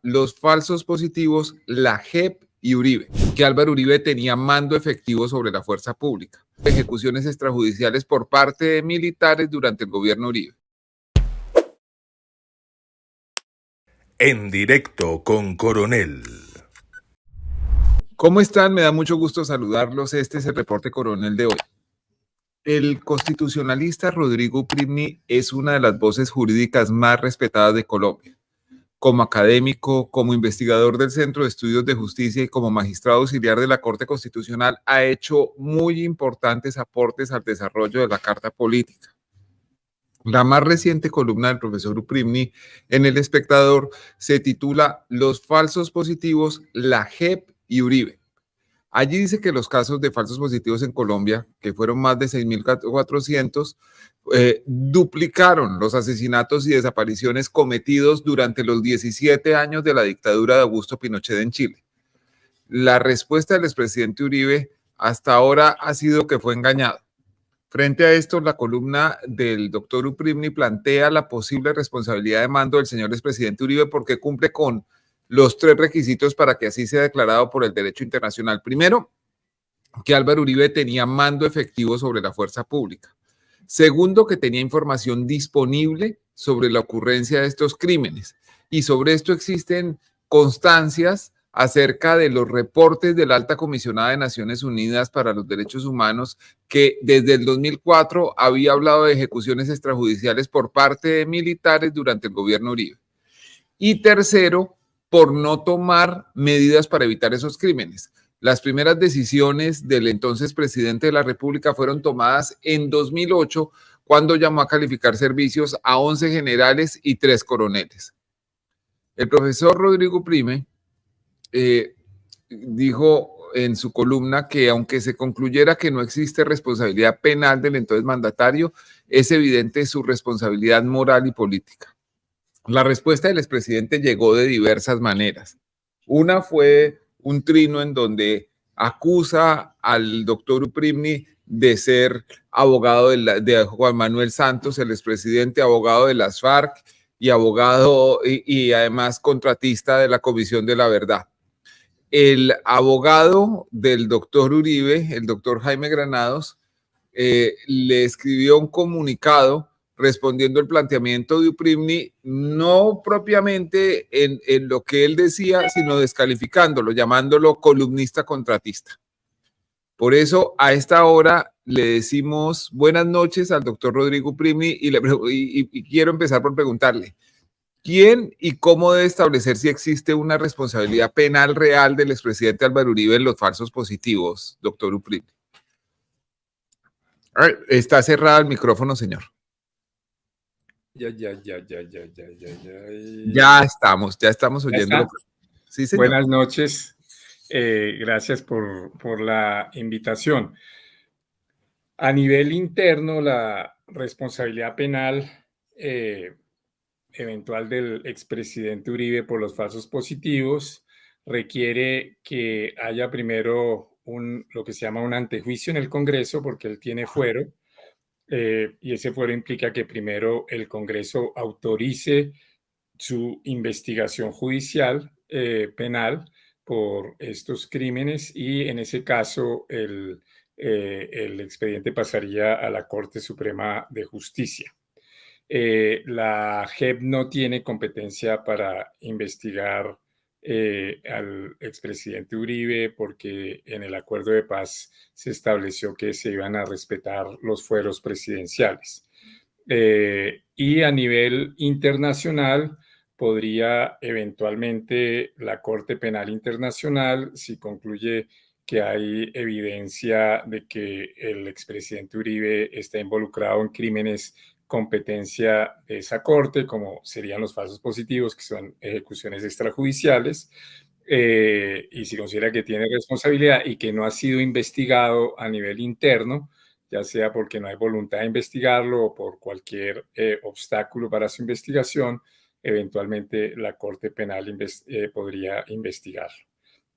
los falsos positivos, la JEP y Uribe, que Álvaro Uribe tenía mando efectivo sobre la fuerza pública. Ejecuciones extrajudiciales por parte de militares durante el gobierno Uribe. En directo con Coronel. ¿Cómo están? Me da mucho gusto saludarlos. Este es el reporte Coronel de hoy. El constitucionalista Rodrigo Primi es una de las voces jurídicas más respetadas de Colombia. Como académico, como investigador del Centro de Estudios de Justicia y como magistrado auxiliar de la Corte Constitucional, ha hecho muy importantes aportes al desarrollo de la Carta Política. La más reciente columna del profesor Uprimni en El Espectador se titula Los falsos positivos, la JEP y Uribe. Allí dice que los casos de falsos positivos en Colombia, que fueron más de 6.400, duplicaron los asesinatos y desapariciones cometidos durante los 17 años de la dictadura de Augusto Pinochet en Chile. La respuesta del expresidente Uribe hasta ahora ha sido que fue engañado. Frente a esto, la columna del doctor Uprimni plantea la posible responsabilidad de mando del señor expresidente Uribe porque cumple con los 3 requisitos para que así sea declarado por el derecho internacional. Primero, que Álvaro Uribe tenía mando efectivo sobre la fuerza pública. Segundo, que tenía información disponible sobre la ocurrencia de estos crímenes. Y sobre esto existen constancias acerca de los reportes de la Alta Comisionada de Naciones Unidas para los Derechos Humanos, que desde el 2004 había hablado de ejecuciones extrajudiciales por parte de militares durante el gobierno Uribe. Y tercero, por no tomar medidas para evitar esos crímenes. Las primeras decisiones del entonces presidente de la República fueron tomadas en 2008, cuando llamó a calificar servicios a 11 generales y 3 coroneles. El profesor Rodrigo Prime dijo en su columna que aunque se concluyera que no existe responsabilidad penal del entonces mandatario, es evidente su responsabilidad moral y política. La respuesta del expresidente llegó de diversas maneras. Una fue un trino en donde acusa al doctor Uprimni de ser abogado de Juan Manuel Santos, el expresidente, abogado de las FARC y abogado y además contratista de la Comisión de la Verdad. El abogado del doctor Uribe, el doctor Jaime Granados, le escribió un comunicado respondiendo el planteamiento de Uprimni, no propiamente en lo que él decía, sino descalificándolo, llamándolo columnista contratista. Por eso, a esta hora le decimos buenas noches al doctor Rodrigo Uprimni y quiero empezar por preguntarle, ¿quién y cómo debe establecer si existe una responsabilidad penal real del expresidente Álvaro Uribe en los falsos positivos, doctor Uprimni? Está cerrado el micrófono, señor. Ya estamos oyendo. Sí, señor. Buenas noches. Gracias por la invitación. A nivel interno, la responsabilidad penal eventual del expresidente Uribe por los falsos positivos requiere que haya primero lo que se llama un antejuicio en el Congreso, porque él tiene fuero, y ese fuero implica que primero el Congreso autorice su investigación judicial penal por estos crímenes, y en ese caso el expediente pasaría a la Corte Suprema de Justicia. La JEP no tiene competencia para investigar al expresidente Uribe porque en el acuerdo de paz se estableció que se iban a respetar los fueros presidenciales. Y a nivel internacional podría eventualmente la Corte Penal Internacional, si concluye que hay evidencia de que el expresidente Uribe está involucrado en crímenes competencia de esa corte, como serían los falsos positivos, que son ejecuciones extrajudiciales, y si considera que tiene responsabilidad y que no ha sido investigado a nivel interno, ya sea porque no hay voluntad de investigarlo o por cualquier obstáculo para su investigación, eventualmente la Corte Penal podría investigarlo.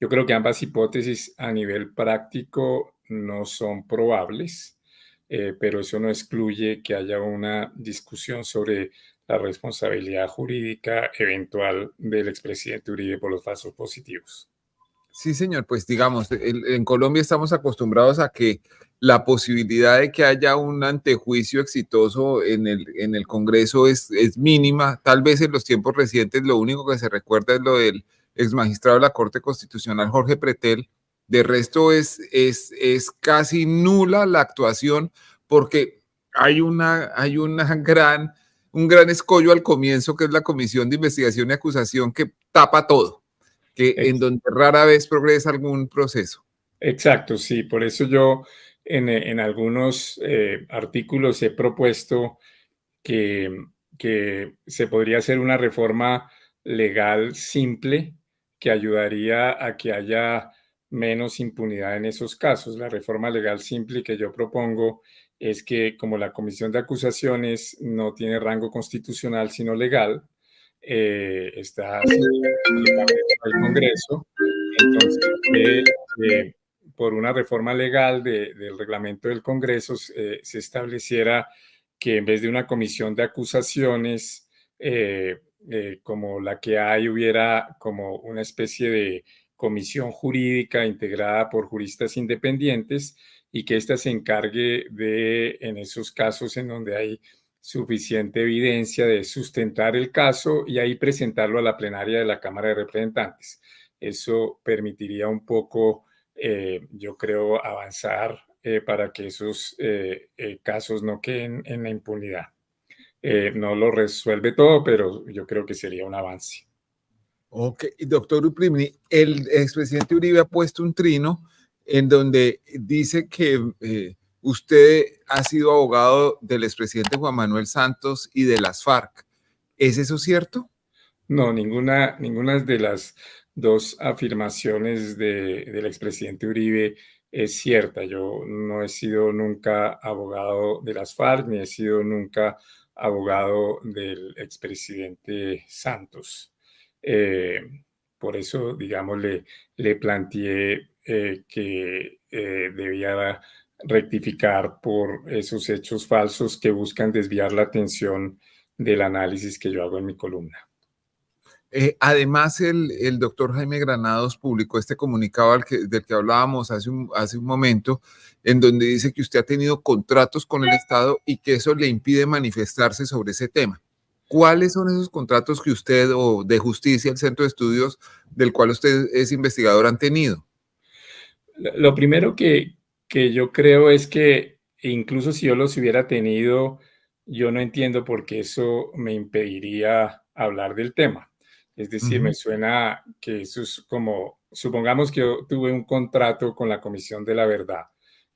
Yo creo que ambas hipótesis a nivel práctico no son probables, pero eso no excluye que haya una discusión sobre la responsabilidad jurídica eventual del expresidente Uribe por los falsos positivos. Sí, señor, pues digamos, en Colombia estamos acostumbrados a que la posibilidad de que haya un antejuicio exitoso en el Congreso es mínima. Tal vez en los tiempos recientes lo único que se recuerda es lo del exmagistrado de la Corte Constitucional, Jorge Pretel. De resto es casi nula la actuación porque un gran escollo al comienzo, que es la Comisión de Investigación y Acusación, que tapa todo, que en donde rara vez progresa algún proceso. Exacto, sí. Por eso yo en algunos artículos he propuesto que, que se podría hacer una reforma legal simple que ayudaría a que haya menos impunidad en esos casos. La reforma legal simple que yo propongo es que como la Comisión de Acusaciones no tiene rango constitucional sino legal, está el Congreso, entonces por una reforma legal del reglamento del Congreso se estableciera que en vez de una comisión de acusaciones como la que hay, hubiera como una especie de comisión jurídica integrada por juristas independientes y que ésta se encargue de, en esos casos en donde hay suficiente evidencia, de sustentar el caso y ahí presentarlo a la plenaria de la Cámara de Representantes. Eso permitiría un poco, yo creo, avanzar para que esos casos no queden en la impunidad. No lo resuelve todo, pero yo creo que sería un avance. Ok, doctor Uprimni, el expresidente Uribe ha puesto un trino en donde dice que usted ha sido abogado del expresidente Juan Manuel Santos y de las FARC. ¿Es eso cierto? No, ninguna de las dos afirmaciones del expresidente Uribe es cierta. Yo no he sido nunca abogado de las FARC, ni he sido nunca abogado del expresidente Santos. Eh, por eso, digamos, le planteé que debía rectificar por esos hechos falsos que buscan desviar la atención del análisis que yo hago en mi columna. Además, el doctor Jaime Granados publicó este comunicado del que hablábamos hace un momento, en donde dice que usted ha tenido contratos con el Estado y que eso le impide manifestarse sobre ese tema. ¿Cuáles son esos contratos que usted o de justicia, el Centro de Estudios del cual usted es investigador, han tenido? Lo primero que yo creo es que incluso si yo los hubiera tenido, yo no entiendo por qué eso me impediría hablar del tema. Es decir, me Ujú. suena que eso es como, supongamos que yo tuve un contrato con la Comisión de la Verdad,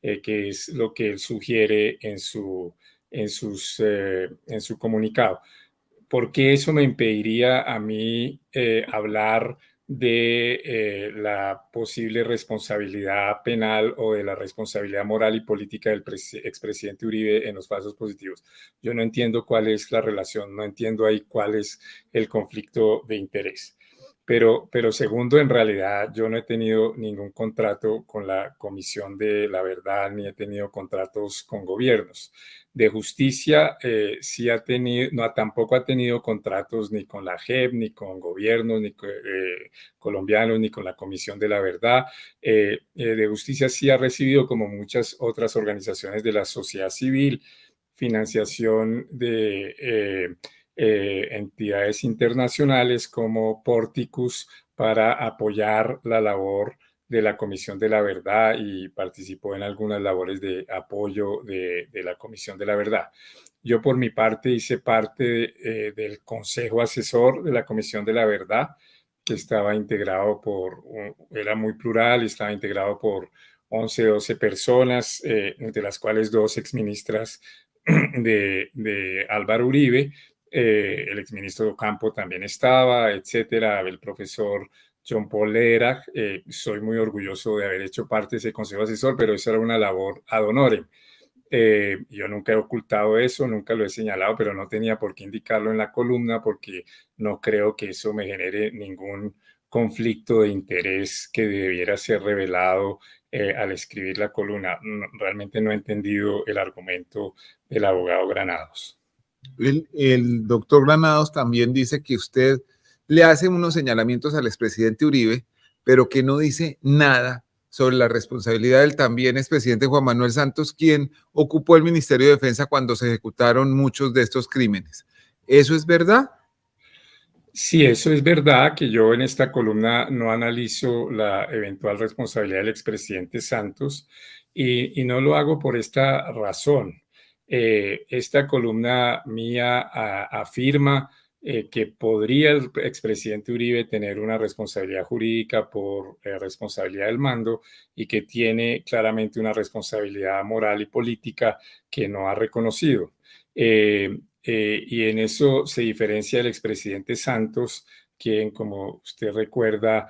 que es lo que él sugiere en su comunicado. ¿Por qué eso me impediría a mí hablar de la posible responsabilidad penal o de la responsabilidad moral y política del expresidente Uribe en los falsos positivos? Yo no entiendo cuál es la relación, no entiendo ahí cuál es el conflicto de interés. Pero segundo, en realidad yo no he tenido ningún contrato con la Comisión de la Verdad ni he tenido contratos con gobiernos. De justicia, sí ha tenido, no, tampoco ha tenido contratos ni con la JEP, ni con gobiernos, ni colombianos, ni con la Comisión de la Verdad. De justicia sí ha recibido, como muchas otras organizaciones de la sociedad civil, financiación de entidades internacionales como Porticus para apoyar la labor de la Comisión de la Verdad y participó en algunas labores de apoyo de la Comisión de la Verdad. Yo por mi parte hice parte del Consejo Asesor de la Comisión de la Verdad, que estaba integrado era muy plural y estaba integrado por 11, 12 personas, de las cuales dos exministras de Álvaro Uribe, el exministro Ocampo también estaba, etcétera, el profesor John Paul Lederach. Soy muy orgulloso de haber hecho parte de ese consejo asesor, pero eso era una labor ad honorem. Yo nunca he ocultado eso, nunca lo he señalado, pero no tenía por qué indicarlo en la columna porque no creo que eso me genere ningún conflicto de interés que debiera ser revelado al escribir la columna. Realmente no he entendido el argumento del abogado Granados. El doctor Granados también dice que usted le hace unos señalamientos al expresidente Uribe, pero que no dice nada sobre la responsabilidad del también expresidente Juan Manuel Santos, quien ocupó el Ministerio de Defensa cuando se ejecutaron muchos de estos crímenes. ¿Eso es verdad? Sí, eso es verdad que yo en esta columna no analizo la eventual responsabilidad del expresidente Santos y no lo hago por esta razón. Esta columna mía afirma que podría el expresidente Uribe tener una responsabilidad jurídica por responsabilidad del mando y que tiene claramente una responsabilidad moral y política que no ha reconocido. Y en eso se diferencia el expresidente Santos, quien, como usted recuerda,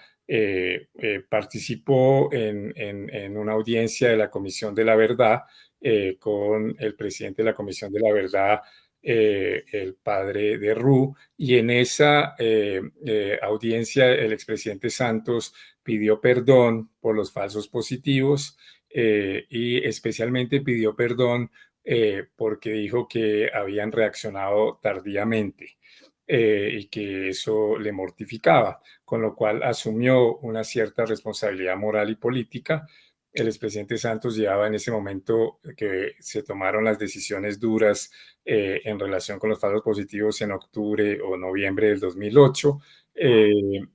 participó en una audiencia de la Comisión de la Verdad con el presidente de la Comisión de la Verdad, el padre de Ru, y en esa audiencia el expresidente Santos pidió perdón por los falsos positivos y especialmente pidió perdón porque dijo que habían reaccionado tardíamente y que eso le mortificaba, con lo cual asumió una cierta responsabilidad moral y política. El expresidente Santos llevaba en ese momento que se tomaron las decisiones duras en relación con los falsos positivos en octubre o noviembre del 2008.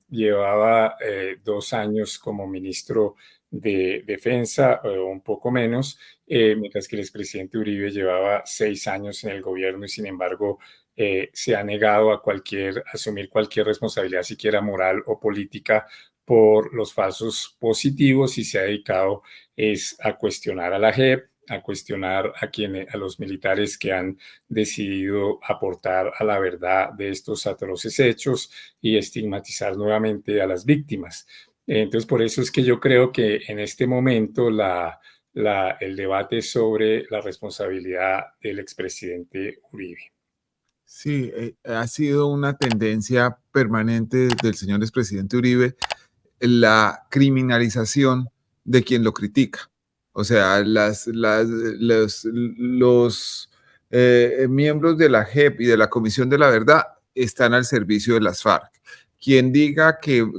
Llevaba 2 años como ministro de Defensa, un poco menos, mientras que el expresidente Uribe llevaba 6 años en el gobierno y sin embargo se ha negado a asumir cualquier responsabilidad, siquiera moral o política, por los falsos positivos y se ha dedicado a cuestionar a la JEP, a cuestionar a los militares que han decidido aportar a la verdad de estos atroces hechos y estigmatizar nuevamente a las víctimas. Entonces, por eso es que yo creo que en este momento el debate sobre la responsabilidad del expresidente Uribe. Sí, ha sido una tendencia permanente del señor expresidente Uribe la criminalización de quien lo critica. O sea, los miembros de la JEP y de la Comisión de la Verdad están al servicio de las FARC. Quien diga que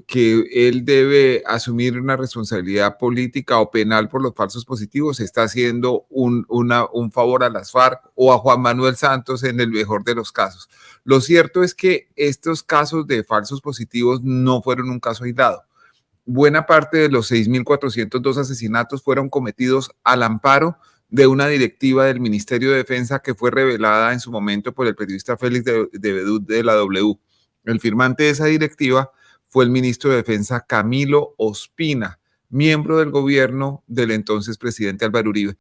él debe asumir una responsabilidad política o penal por los falsos positivos está haciendo un favor a las FARC o a Juan Manuel Santos en el mejor de los casos. Lo cierto es que estos casos de falsos positivos no fueron un caso aislado. Buena parte de los 6.402 asesinatos fueron cometidos al amparo de una directiva del Ministerio de Defensa que fue revelada en su momento por el periodista Félix de Bedut de la W. El firmante de esa directiva fue el ministro de Defensa Camilo Ospina, miembro del gobierno del entonces presidente Álvaro Uribe.